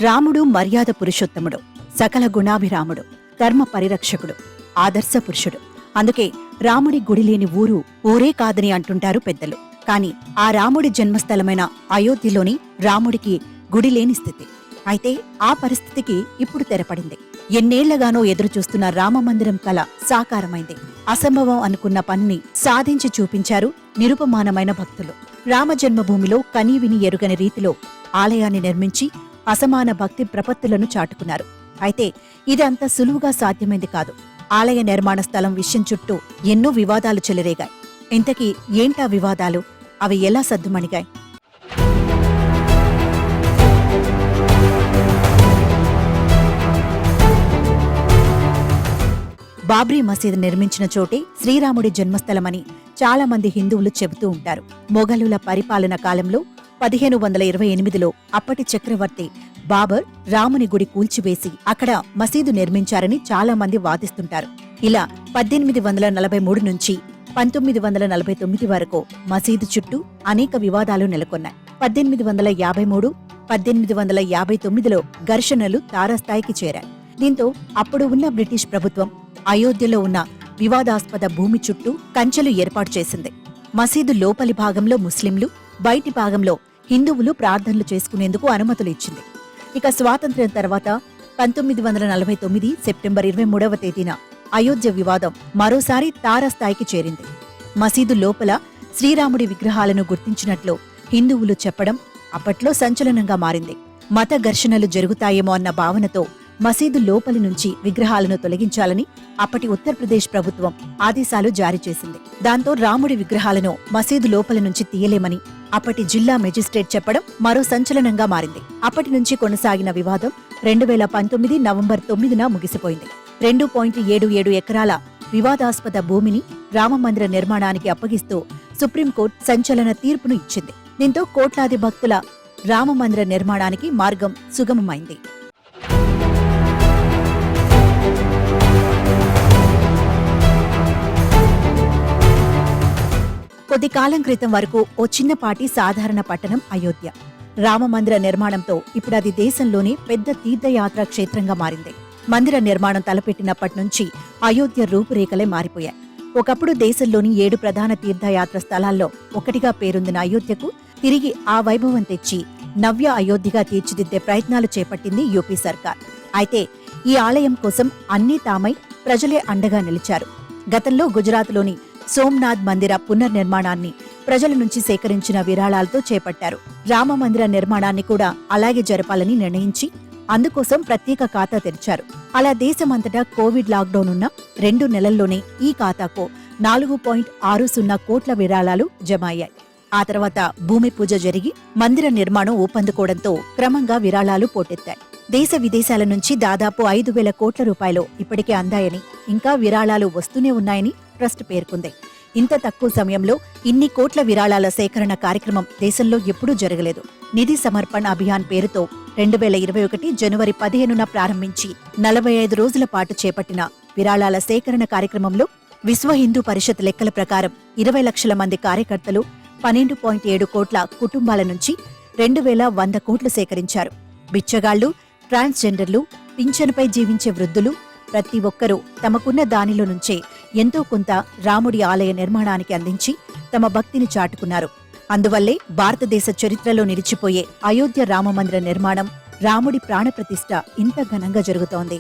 రాముడు మర్యాద పురుషోత్తముడు, సకల గుణాభిరాముడు, ధర్మ పరిరక్షకుడు, ఆదర్శ పురుషుడు. అందుకే రాముడి గుడి లేని ఊరు ఊరే కాదని అంటుంటారు పెద్దలు. కాని ఆ రాముడి జన్మస్థలమైన అయోధ్యలోని రాముడికి గుడి లేని స్థితి. అయితే ఆ పరిస్థితికి ఇప్పుడు తెరపడింది. ఎన్నేళ్లగానో ఎదురుచూస్తున్న రామమందిరం కల సాకారమైంది. అసంభవం అనుకున్న పనిని సాధించి చూపించారు నిరుపమానమైన భక్తులు. రామజన్మభూమిలో కనీవిని ఎరుగని రీతిలో ఆలయాన్ని నిర్మించి అసమాన భక్తి ప్రపత్తులను చాటుకున్నారు. అయితే ఇది అంత సులువుగా సాధ్యమైంది కాదు. ఆలయ నిర్మాణ స్థలం విషయం చుట్టూ ఎన్నో వివాదాలు చెలరేగాయి. ఇంతకీ ఏంటా వివాదాలు? అవి ఎలా సద్దుమణిగాయి? బాబ్రీ మసీదు నిర్మించిన చోటే శ్రీరాముడి జన్మస్థలమని చాలా మంది హిందువులు చెబుతూ ఉంటారు. మొఘలుల పరిపాలన కాలంలో 1528లో అప్పటి చక్రవర్తి బాబర్ రాముని గుడి కూల్చివేసి అక్కడ మసీదు నిర్మించారని చాలా మంది వాదిస్తుంటారు. ఇలా 1843 నుంచి 1949 వరకు మసీదు చుట్టూ అనేక వివాదాలు నెలకొన్నాయి. 1853, 1859లో ఘర్షణలు తారాస్థాయికి చేరాయి. దీంతో అప్పుడు ఉన్న బ్రిటిష్ ప్రభుత్వం అయోధ్యలో ఉన్న వివాదాస్పద భూమి చుట్టూ కంచెలు ఏర్పాటు చేసింది. మసీదు లోపలి భాగంలో ముస్లింలు, బయటి భాగంలో హిందువులు ప్రార్థనలు చేసుకునేందుకు అనుమతులు ఇచ్చింది. ఇక స్వాతంత్ర్యం తర్వాత 1949 సెప్టెంబర్ 23వ తేదీన అయోధ్య వివాదం మరోసారి తారాస్థాయికి చేరింది. మసీదు లోపల శ్రీరాముడి విగ్రహాలను గుర్తించినట్లు హిందువులు చెప్పడం అప్పట్లో సంచలనంగా మారింది. మత ఘర్షణలు జరుగుతాయేమో అన్న భావనతో మసీదు లోపలి నుంచి విగ్రహాలను తొలగించాలని అప్పటి ఉత్తరప్రదేశ్ ప్రభుత్వం ఆదేశాలు జారీ చేసింది. దాంతో రాముడి విగ్రహాలను మసీదు లోపలి నుంచి తీయలేమని అప్పటి జిల్లా మెజిస్ట్రేట్ చెప్పడం మరో సంచలనంగా మారింది. అప్పటి నుంచి కొనసాగిన వివాదం 2019 నవంబర్ 9న ముగిసిపోయింది. 2.77 ఎకరాల వివాదాస్పద భూమిని రామమందిర నిర్మాణానికి అప్పగిస్తూ సుప్రీంకోర్టు సంచలన తీర్పును ఇచ్చింది. దీంతో కోట్లాది భక్తుల రామమందిర నిర్మాణానికి మార్గం సుగమమైంది. కొద్ది కాలం క్రితం వరకు ఓ చిన్నపాటి సాధారణ పట్టణం అయోధ్య. రామమందిర నిర్మాణంతో ఇప్పుడు అది దేశంలోనే పెద్ద తీర్థయాత్ర క్షేత్రంగా మారింది. మందిర నిర్మాణం తలపెట్టినప్పటి నుంచి అయోధ్య రూపురేఖలే మారిపోయాయి. ఒకప్పుడు దేశంలోని 7 ప్రధాన తీర్థయాత్ర స్థలాల్లో ఒకటిగా పేరొందిన అయోధ్యకు తిరిగి ఆ వైభవం తెచ్చి నవ్య అయోధ్యగా తీర్చిదిద్దే ప్రయత్నాలు చేపట్టింది యూపీ సర్కార్. అయితే ఈ ఆలయం కోసం అన్నీ తామై ప్రజలే అండగా నిలిచారు. గతంలో గుజరాత్లోని సోమ్నాథ్ మందిర పునర్నిర్మాణాన్ని ప్రజల నుంచి సేకరించిన విరాళాలతో చేపట్టారు. రామమందిర నిర్మాణాన్ని కూడా అలాగే జరపాలని నిర్ణయించి అందుకోసం ప్రత్యేక ఖాతా తెరిచారు. అలా దేశమంతటా కోవిడ్ లాక్డౌన్ ఉన్న 2 నెలల్లోనే ఈ ఖాతాకు 4.60 కోట్ల విరాళాలు జమ అయ్యాయి. ఆ తర్వాత భూమి పూజ జరిగి మందిర నిర్మాణం ఊపందుకోవడంతో క్రమంగా విరాళాలు పోటెత్తాయి. దేశ విదేశాల నుంచి దాదాపు 5,000 కోట్ల రూపాయలు ఇప్పటికే అందాయని, ఇంకా విరాళాలు వస్తూనే ఉన్నాయని ట్రస్ట్ పేర్కొంది. ఇంత తక్కువ సమయంలో ఇన్ని కోట్ల విరాళాల సేకరణ కార్యక్రమం దేశంలో ఎప్పుడూ జరగలేదు. నిధి సమర్పణ్ అభియాన్ పేరుతో 2021 జనవరి 15న ప్రారంభించి 45 రోజుల పాటు చేపట్టిన విరాళాల సేకరణ కార్యక్రమంలో విశ్వ హిందూ పరిషత్ లెక్కల ప్రకారం 20 లక్షల మంది కార్యకర్తలు 12.7 కోట్ల కుటుంబాల నుంచి 2,100 కోట్లు సేకరించారు. బిచ్చగాళ్లు, ట్రాన్స్జెండర్లు, పింఛనుపై జీవించే వృద్ధులు ప్రతి ఒక్కరూ తమకున్న దానిలో నుంచే ఎంతో కొంత రాముడి ఆలయ నిర్మాణానికి అందించి తమ భక్తిని చాటుకున్నారు. అందువల్లే భారతదేశ చరిత్రలో నిలిచిపోయే అయోధ్య రామమందిర నిర్మాణం, రాముడి ప్రాణప్రతిష్ఠ ఇంత ఘనంగా జరుగుతోంది.